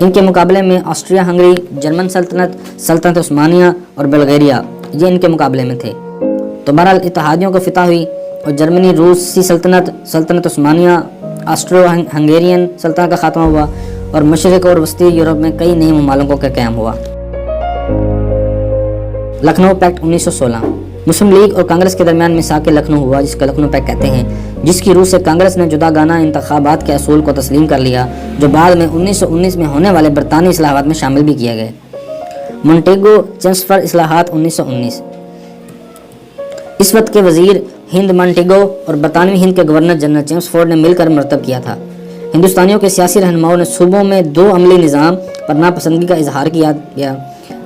ان کے مقابلے میں آسٹریا ہنگری، جرمن سلطنت، سلطنت عثمانیہ اور بلغیریا یہ ان کے مقابلے میں تھے۔ تو بہرحال اتحادیوں کو فتح ہوئی اور جرمنی، روسی سلطنت، سلطنت عثمانیہ، آسٹرو ہنگیرین سلطنت کا خاتمہ ہوا اور مشرق اور وسطی یورپ میں کئی نئی ممالکوں کا قیام ہوا۔ لکھنؤ پیکٹ 1916 مسلم لیگ اور کانگریس کے درمیان میثاق لکھنؤ ہوا، جس کا لکھنؤ پیکٹ کہتے ہیں، جس کی روح سے کانگریس نے جدا گانہ انتخابات کے اصول کو تسلیم کر لیا، جو بعد میں 1919 میں ہونے والے برطانوی اصلاحات میں شامل بھی کیے گئے۔ مونٹیگو چیمسفورڈ اصلاحات 1919 اس وقت کے وزیر ہند مونٹیگو اور برطانوی ہند کے گورنر جنرل چیمسفورڈ نے مل کر مرتب کیا تھا۔ ہندوستانیوں کے سیاسی رہنماؤں نے صوبوں میں 2 عملی نظام پر ناپسندگی کا اظہار کیا گیا۔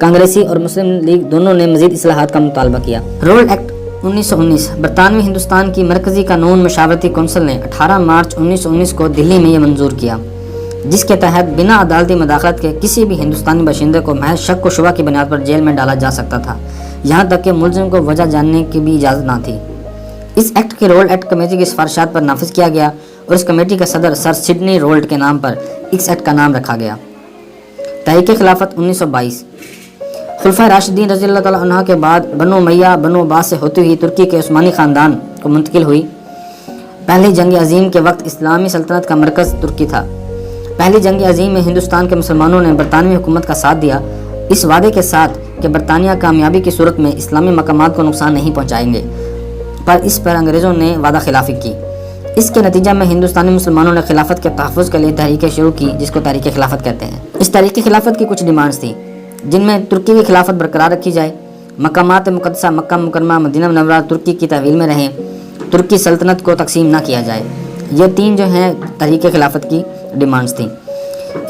کانگریسی اور مسلم لیگ دونوں نے مزید اصلاحات کا مطالبہ کیا۔ رول ایکٹ 1919 برطانوی ہندوستان کی مرکزی قانون مشاورتی کونسل نے 18 مارچ 1919 کو دلی میں یہ منظور کیا، جس کے تحت بنا عدالتی مداخلت کے کسی بھی ہندوستانی باشندے کو محض شک و شبہ کی بنیاد پر جیل میں ڈالا جا سکتا تھا، یہاں تک کہ ملزم کو وجہ جاننے کی بھی اجازت نہ تھی۔ اس ایکٹ کے رول ایکٹ کمیٹی کی سفارشات پر نافذ کیا گیا اور اس کمیٹی کا صدر سر سڈنی رولٹ کے نام پر اس ایکٹ کا نام رکھا گیا۔ تحریک خلافت 1922 خلفائے راشدین رضی اللہ تعالیٰ عنہ کے بعد بنو امیہ بنو عباس سے ہوتی ہوئی ترکی کے عثمانی خاندان کو منتقل ہوئی۔ پہلی جنگ عظیم کے وقت اسلامی سلطنت کا مرکز ترکی تھا۔ پہلی جنگ عظیم میں ہندوستان کے مسلمانوں نے برطانوی حکومت کا ساتھ دیا، اس وعدے کے ساتھ کہ برطانیہ کامیابی کی صورت میں اسلامی مقامات کو نقصان نہیں پہنچائیں گے، پر اس پر انگریزوں نے وعدہ خلافی کی۔ اس کے نتیجہ میں ہندوستانی مسلمانوں نے خلافت کے تحفظ کے لیے تحریکیں شروع کی، جس کو تحریک خلافت کہتے ہیں۔ اس تحریک خلافت کی کچھ ڈیمانڈز تھیں، جن میں ترکی کی خلافت برقرار رکھی جائے، مقامات مقدسہ مکہ مکرمہ مدینہ منورہ ترکی کی تحویل میں رہیں، ترکی سلطنت کو تقسیم نہ کیا جائے۔ یہ 3 جو ہیں تحریک خلافت کی ڈیمانڈز تھیں۔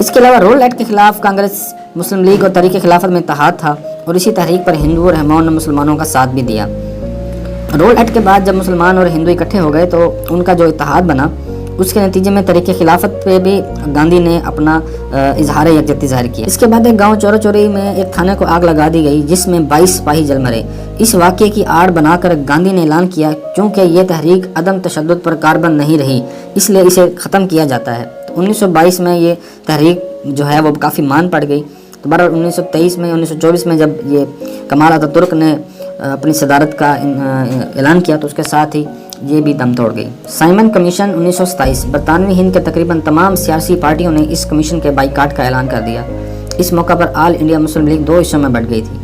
اس کے علاوہ رول ایکٹ کے خلاف کانگریس، مسلم لیگ اور تحریک خلافت میں اتحاد تھا اور اسی تحریک پر ہندو رہنماؤں نے مسلمانوں کا ساتھ بھی دیا۔ رول ایکٹ کے بعد جب مسلمان اور ہندو اکٹھے ہو گئے تو ان کا جو اتحاد بنا، اس کے نتیجے میں تحریک خلافت پہ بھی گاندھی نے اپنا اظہار یکجہتی ظاہر کیا۔ اس کے بعد ایک گاؤں چورو چوری میں ایک تھانے کو آگ لگا دی گئی، جس میں 22 سپاہی جل مرے۔ اس واقعے کی آڑ بنا کر گاندھی نے اعلان کیا کیونکہ یہ تحریک عدم تشدد پر کاربند نہیں رہی، اس لیے اسے ختم کیا جاتا ہے۔ 1922 میں یہ تحریک جو ہے وہ کافی مان پڑ گئی۔ دوبارہ 1923 میں 1924 میں جب یہ کمال اتاترک ترک نے اپنی صدارت کا اعلان کیا تو اس کے ساتھ ہی یہ بھی دم توڑ گئی۔ سائمن کمیشن 1927 برطانوی ہند کے تقریباً تمام سیاسی پارٹیوں نے اس کمیشن کے بائیکاٹ کا اعلان کر دیا۔ اس موقع پر آل انڈیا مسلم لیگ 2 حصوں میں بٹ گئی تھی۔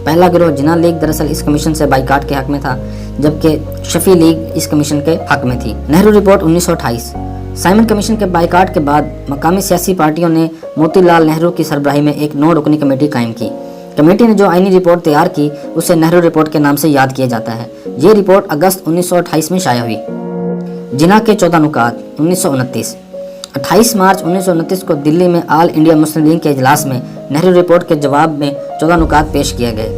پہلا گروہ جناح لیگ دراصل اس کمیشن سے بائیکاٹ کے حق میں تھا، جبکہ شفیع لیگ اس کمیشن کے حق میں تھی۔ نہرو رپورٹ 1928 سائمن کمیشن کے بائیکاٹ کے بعد مقامی سیاسی پارٹیوں نے موتی لال نہرو کی سربراہی میں ایک 9 رکنی کمیٹی قائم کی۔ کمیٹی نے جو آئینی رپورٹ تیار کی اسے نہرو رپورٹ کے نام سے یاد کیا جاتا ہے۔ یہ رپورٹ اگست 1928 میں شائع ہوئی۔ جناح کے 14 نکات 1929 28 مارچ 1929 کو دلی میں آل انڈیا مسلم لیگ کے اجلاس میں نہرو رپورٹ کے جواب میں 14 نکات پیش کیے گئے۔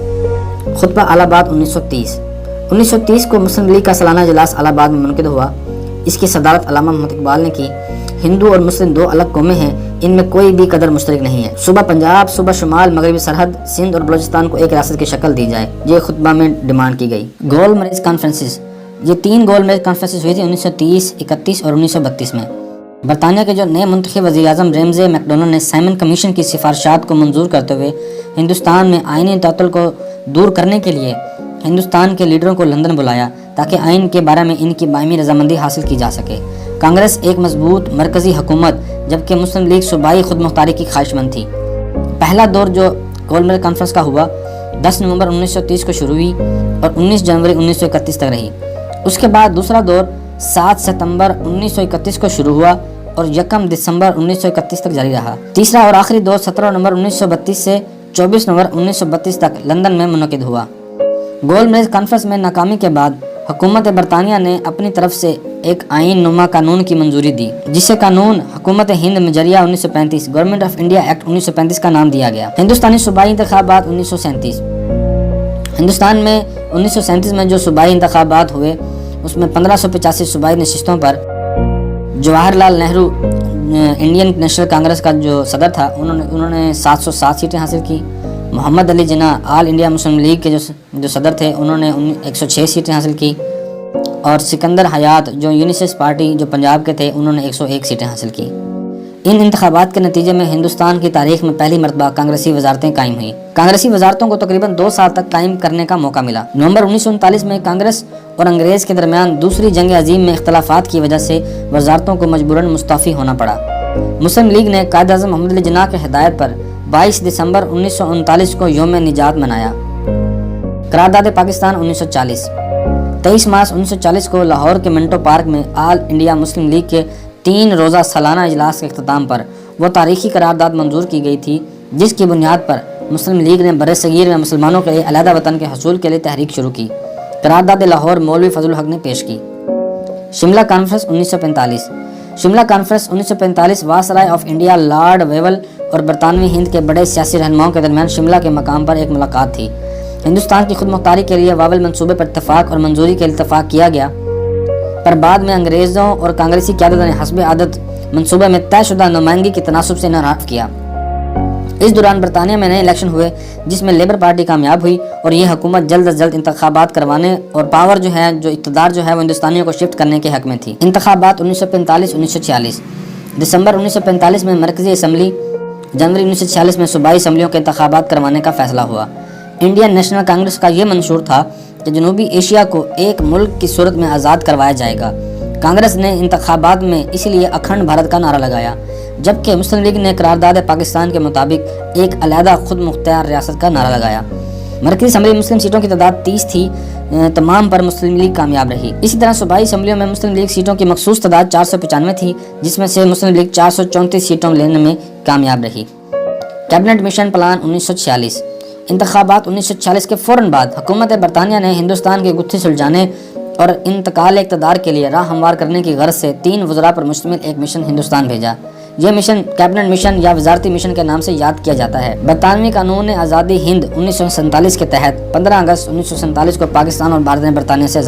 خطبہ الہ آباد 1930 کو مسلم لیگ کا سالانہ اجلاس الہ آباد میں منعقد ہوا۔ اس کی صدارت علامہ محمد اقبال نے کی۔ ہندو اور مسلم 2 الگ قومیں ہیں، ان میں کوئی بھی قدر مشترک نہیں ہے۔ صوبہ پنجاب، صوبہ شمال مغربی سرحد، سندھ اور بلوچستان کو ایک ریاست کی شکل دی جائے، یہ خطبہ میں ڈیمانڈ کی گئی۔ گول میرج کانفرنسز یہ 3 گول میرج کانفرنسز ہوئی تھی 1930، 31 اور 1932 میں۔ برطانیہ کے جو نئے منتخب وزیر اعظم ریمزے میک ڈونلڈ نے سائمن کمیشن کی سفارشات کو منظور کرتے ہوئے ہندوستان میں آئینی تعطل کو دور کرنے کے لیے ہندوستان کے لیڈروں کو لندن بلایا تاکہ آئین کے بارے میں ان کی باہمی رضامندی حاصل کی جا سکے۔ کانگریس ایک مضبوط مرکزی حکومت جبکہ مسلم لیگ صوبائی خود مختاری کی خواہش مند تھی۔ پہلا دور جو گول میرج کانفرنس کا ہوا 10 نومبر 1930 کو شروع ہوئی اور 19 جنوری 1931 تک رہی۔ اس کے بعد دوسرا دور 7 ستمبر 1931 کو شروع ہوا اور 1 دسمبر 1931 تک جاری رہا۔ تیسرا اور آخری دور 17 نومبر 1932 سے 24 نومبر 1932 تک لندن میں منعقد ہوا۔ گول میرج کانفرنس میں ناکامی کے بعد حکومت برطانیہ نے اپنی طرف سے ایک آئین نما قانون کی منظوری دی، جسے قانون حکومت ہند مجریہ 1935 گورنمنٹ آف انڈیا ایکٹ 1935 کا نام دیا گیا۔ ہندوستانی صوبائی انتخابات 1937 ہندوستان میں 1937 میں جو صوبائی انتخابات ہوئے اس میں 1585 صوبائی نشستوں پر جواہر لال نہرو انڈین نیشنل کانگریس کا جو صدر تھا انہوں نے 707 سیٹیں حاصل کی۔ محمد علی جناح آل انڈیا مسلم لیگ کے جو صدر تھے انہوں نے 106 سیٹیں حاصل کی، اور سکندر حیات جو یونیسس پارٹی جو پنجاب کے تھے انہوں نے 101 سیٹیں حاصل کی۔ ان انتخابات کے نتیجے میں ہندوستان کی تاریخ میں پہلی مرتبہ کانگریسی وزارتیں قائم ہوئیں۔ کانگریسی وزارتوں کو تقریباً 2 سال تک قائم کرنے کا موقع ملا۔ نومبر 1939 میں کانگریس اور انگریز کے درمیان دوسری جنگ عظیم میں اختلافات کی وجہ سے وزارتوں کو مجبوراً مستعفی ہونا پڑا۔ مسلم لیگ نے قائد اعظم محمد علی جناح کی ہدایت پر 22 دسمبر 1939 کو یوم نجات منایا۔ قرارداد پاکستان 1940۔ 23 مارچ 1940 کو لاہور کے منٹو پارک میں آل انڈیا مسلم لیگ کے 3 روزہ سالانہ اجلاس کے اختتام پر وہ تاریخی قرارداد منظور کی گئی تھی جس کی بنیاد پر مسلم لیگ نے برصغیر میں مسلمانوں کے علیحدہ وطن کے حصول کے لیے تحریک شروع کی۔ قرارداد لاہور مولوی فضل الحق نے پیش کی۔ Shimla conference 1945۔ Shimla conference 1945 viceroy of India lord Wavell اور برطانوی ہند کے بڑے سیاسی رہنماؤں کے درمیان شملہ کے مقام پر ایک ملاقات تھی۔ ہندوستان کی خود مختاری کے لیے واول منصوبے پر اتفاق اور منظوری کے اتفاق کیا گیا، پر بعد میں انگریزوں اور کانگریسی قیادت نے حسب عادت منصوبے میں طے شدہ نمائندگی کے تناسب سے انحراف کیا۔ اس دوران برطانیہ میں نئے الیکشن ہوئے جس میں لیبر پارٹی کامیاب ہوئی اور یہ حکومت جلد از جلد انتخابات کروانے اور پاور اقتدار وہ ہندوستانیوں کو شفٹ کرنے کے حق میں تھی۔ انتخابات 1945-1946۔ دسمبر 1945 میں مرکزی اسمبلی، جنوری 1946 میں صوبائی اسمبلیوں کے انتخابات کروانے کا فیصلہ ہوا۔ انڈین نیشنل کانگریس کا یہ منشور تھا کہ جنوبی ایشیا کو ایک ملک کی صورت میں آزاد کروایا جائے گا۔ کانگریس نے انتخابات میں اس لیے اکھنڈ بھارت کا نعرہ لگایا، جبکہ مسلم لیگ نے قرارداد پاکستان کے مطابق ایک علیحدہ خود مختار ریاست کا نعرہ لگایا۔ مرکزی اسمبلی مسلم سیٹوں کی تعداد 30 تھی، تمام پر مسلم لیگ کامیاب رہی۔ اسی طرح صوبائی اسمبلیوں میں مسلم لیگ سیٹوں کی مخصوص تعداد 495 تھی، جس میں سے مسلم لیگ 434 سیٹوں لینے میں کامیاب رہی۔ Cabinet mission plan 1946۔ انتخابات 1946 کے فوراً بعد حکومت برطانیہ نے ہندوستان کی گتھی سلجھانے اور انتقال اقتدار کے لیے راہ ہموار کرنے کی غرض سے 3 وزراء پر مشتمل ایک مشن ہندوستان بھیجا۔ یہ مشن کیبنٹ مشن یا وزارتی مشن کے نام سے یاد کیا جاتا ہے۔ برطانوی قانون آزادی ہند 1947 کے تحت 15 اگست 1947 کو پاکستان اور بھارت نے برطانیہ سے